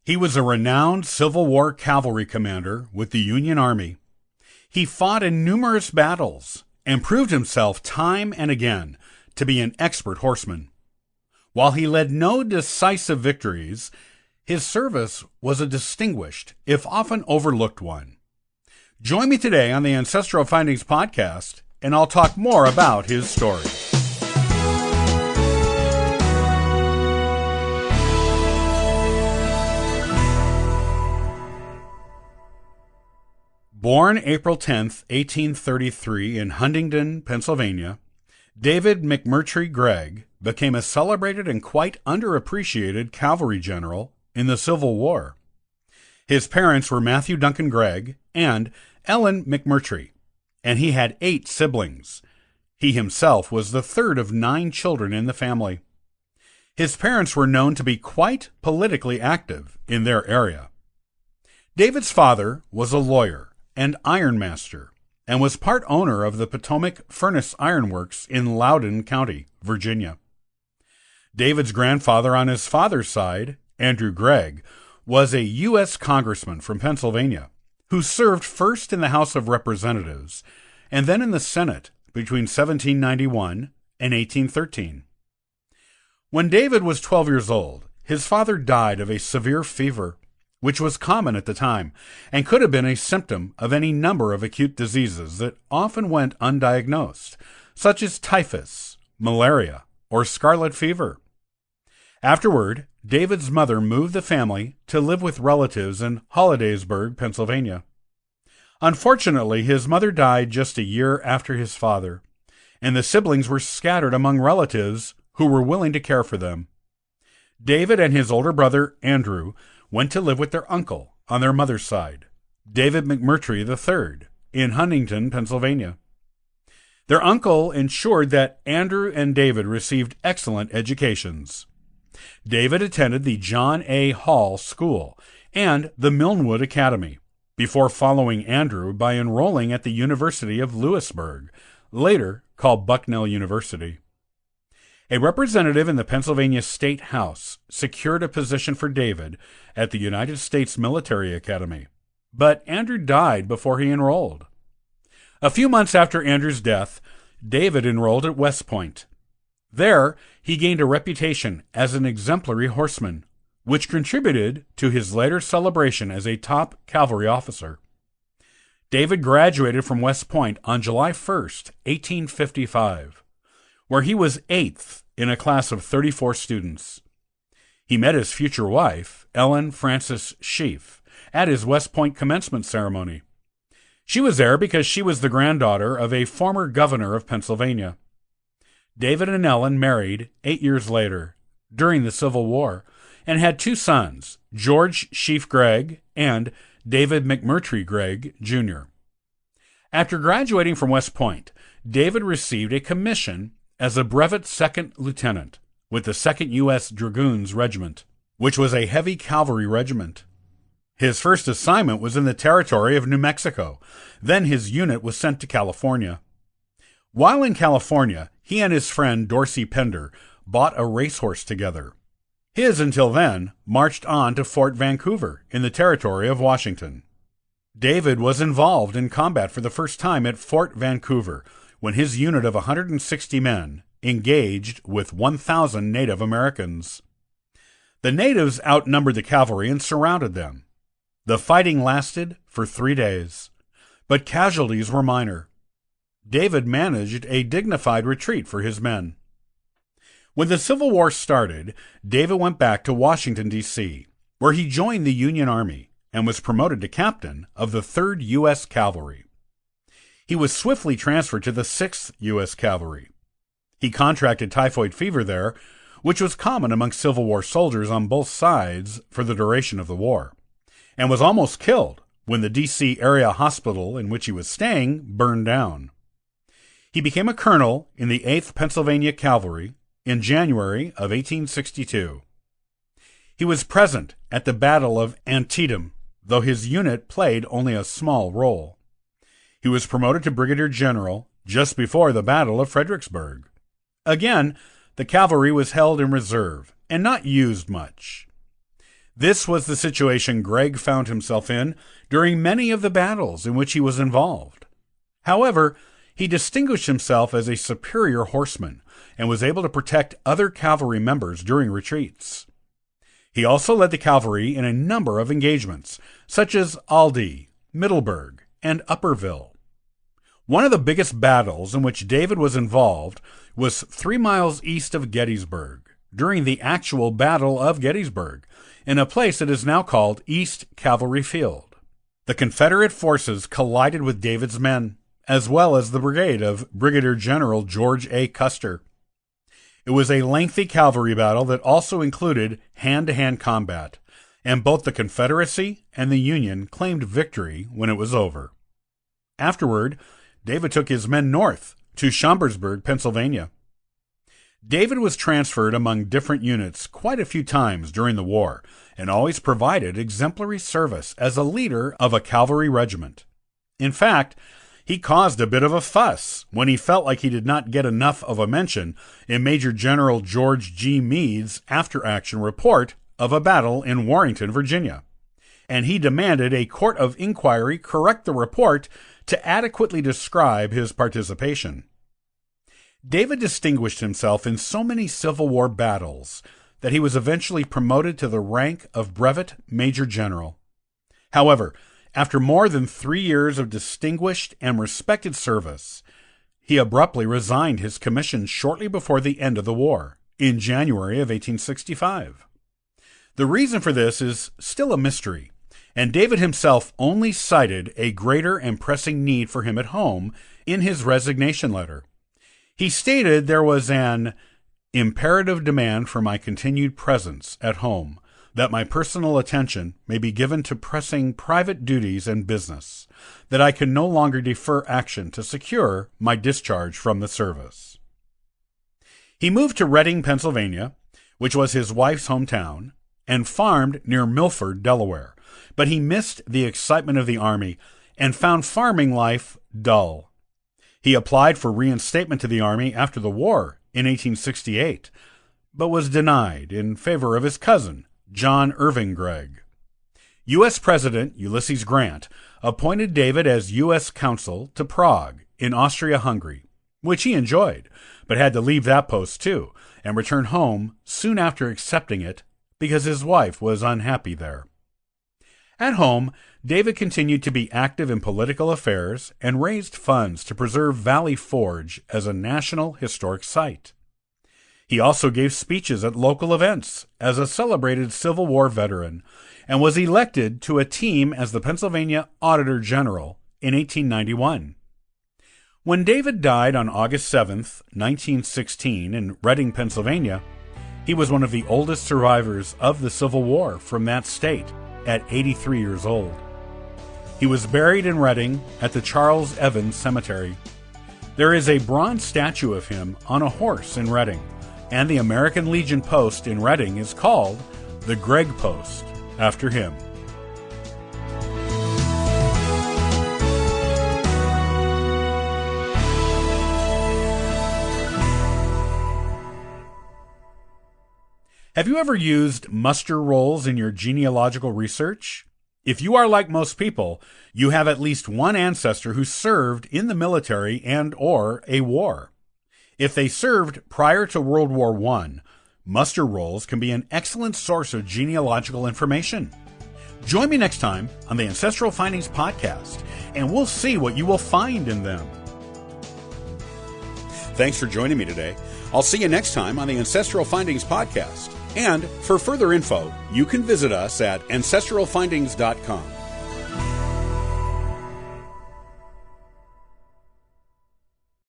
He was a renowned Civil War cavalry commander with the Union Army. He fought in numerous battles and proved himself time and again to be an expert horseman. While he led no decisive victories, his service was a distinguished, if often overlooked one. Join me today on the Ancestral Findings podcast, and I'll talk more about his story. Born April 10, 1833 in Huntingdon, Pennsylvania, David McMurtrie Gregg became a celebrated and quite underappreciated cavalry general in the Civil War. His parents were Matthew Duncan Gregg and Ellen McMurtrie, and he had 8 siblings. He himself was the third of 9 children in the family. His parents were known to be quite politically active in their area. David's father was a lawyer and ironmaster, and was part owner of the Potomac Furnace Iron Works in Loudoun County, Virginia. David's grandfather on his father's side, Andrew Gregg, was a U.S. congressman from Pennsylvania, who served first in the House of Representatives and then in the Senate between 1791 and 1813. When David was 12 years old, his father died of a severe fever, which was common at the time and could have been a symptom of any number of acute diseases that often went undiagnosed, such as typhus, malaria, or scarlet fever. Afterward, David's mother moved the family to live with relatives in Hollidaysburg, Pennsylvania. Unfortunately, his mother died just a year after his father, and the siblings were scattered among relatives who were willing to care for them. David and his older brother, Andrew, went to live with their uncle on their mother's side, David McMurtrie III, in Huntingdon, Pennsylvania. Their uncle ensured that Andrew and David received excellent educations. David attended the John A. Hall School and the Milnwood Academy, before following Andrew by enrolling at the University of Lewisburg, later called Bucknell University. A representative in the Pennsylvania State House secured a position for David at the United States Military Academy, but Andrew died before he enrolled. A few months after Andrew's death, David enrolled at West Point. There, he gained a reputation as an exemplary horseman, which contributed to his later celebration as a top cavalry officer. David graduated from West Point on July 1st, 1855, where he was 8th in a class of 34 students. He met his future wife, Ellen Frances Sheaf, at his West Point commencement ceremony. She was there because she was the granddaughter of a former governor of Pennsylvania. David and Ellen married 8 years later, during the Civil War, and had 2 sons, George Sheaf Gregg and David McMurtrie Gregg, Jr. After graduating from West Point, David received a commission as a brevet second lieutenant with the 2nd U.S. Dragoons Regiment, which was a heavy cavalry regiment. His first assignment was in the territory of New Mexico. Then his unit was sent to California. While in California, he and his friend Dorsey Pender bought a racehorse together. His, until then, marched on to Fort Vancouver in the territory of Washington. David was involved in combat for the first time at Fort Vancouver, when his unit of 160 men engaged with 1,000 Native Americans. The natives outnumbered the cavalry and surrounded them. The fighting lasted for 3 days, but casualties were minor. David managed a dignified retreat for his men. When the Civil War started, David went back to Washington, D.C., where he joined the Union Army and was promoted to captain of the 3rd U.S. Cavalry. He was swiftly transferred to the 6th U.S. Cavalry. He contracted typhoid fever there, which was common among Civil War soldiers on both sides for the duration of the war, and was almost killed when the D.C. area hospital in which he was staying burned down. He became a colonel in the 8th Pennsylvania Cavalry in January of 1862. He was present at the Battle of Antietam, though his unit played only a small role. He was promoted to brigadier general just before the Battle of Fredericksburg. Again, the cavalry was held in reserve and not used much. This was the situation Gregg found himself in during many of the battles in which he was involved. However, he distinguished himself as a superior horseman and was able to protect other cavalry members during retreats. He also led the cavalry in a number of engagements, such as Aldie, Middleburg, and Upperville. One of the biggest battles in which David was involved was 3 miles east of Gettysburg, during the actual Battle of Gettysburg, in a place that is now called East Cavalry Field. The Confederate forces collided with David's men, as well as the brigade of Brigadier General George A. Custer. It was a lengthy cavalry battle that also included hand-to-hand combat, and both the Confederacy and the Union claimed victory when it was over. Afterward, David took his men north to Chambersburg, Pennsylvania. David was transferred among different units quite a few times during the war and always provided exemplary service as a leader of a cavalry regiment. In fact, he caused a bit of a fuss when he felt like he did not get enough of a mention in Major General George G. Meade's after-action report of a battle in Warrenton, Virginia, and he demanded a court of inquiry correct the report to adequately describe his participation. David distinguished himself in so many Civil War battles that he was eventually promoted to the rank of brevet major general. However, after more than 3 years of distinguished and respected service, he abruptly resigned his commission shortly before the end of the war, in January of 1865. The reason for this is still a mystery, and David himself only cited a greater and pressing need for him at home in his resignation letter. He stated there was an imperative demand for my continued presence at home, that my personal attention may be given to pressing private duties and business, that I can no longer defer action to secure my discharge from the service. He moved to Reading, Pennsylvania, which was his wife's hometown, and farmed near Milford, Delaware, but he missed the excitement of the Army and found farming life dull. He applied for reinstatement to the Army after the war in 1868, but was denied in favor of his cousin, John Irving Gregg. U.S. President Ulysses Grant appointed David as U.S. Consul to Prague in Austria-Hungary, which he enjoyed, but had to leave that post too, and return home soon after accepting it because his wife was unhappy there. At home, David continued to be active in political affairs and raised funds to preserve Valley Forge as a National Historic Site. He also gave speeches at local events as a celebrated Civil War veteran and was elected to a team as the Pennsylvania Auditor General in 1891. When David died on August 7, 1916, in Reading, Pennsylvania, he was one of the oldest survivors of the Civil War from that state at 83 years old. He was buried in Reading at the Charles Evans Cemetery. There is a bronze statue of him on a horse in Reading, and the American Legion post in Reading is called the Gregg Post, after him. Have you ever used muster rolls in your genealogical research? If you are like most people, you have at least one ancestor who served in the military and/or a war. If they served prior to World War I, muster rolls can be an excellent source of genealogical information. Join me next time on the Ancestral Findings Podcast, and we'll see what you will find in them. Thanks for joining me today. I'll see you next time on the Ancestral Findings Podcast. And for further info, you can visit us at ancestralfindings.com.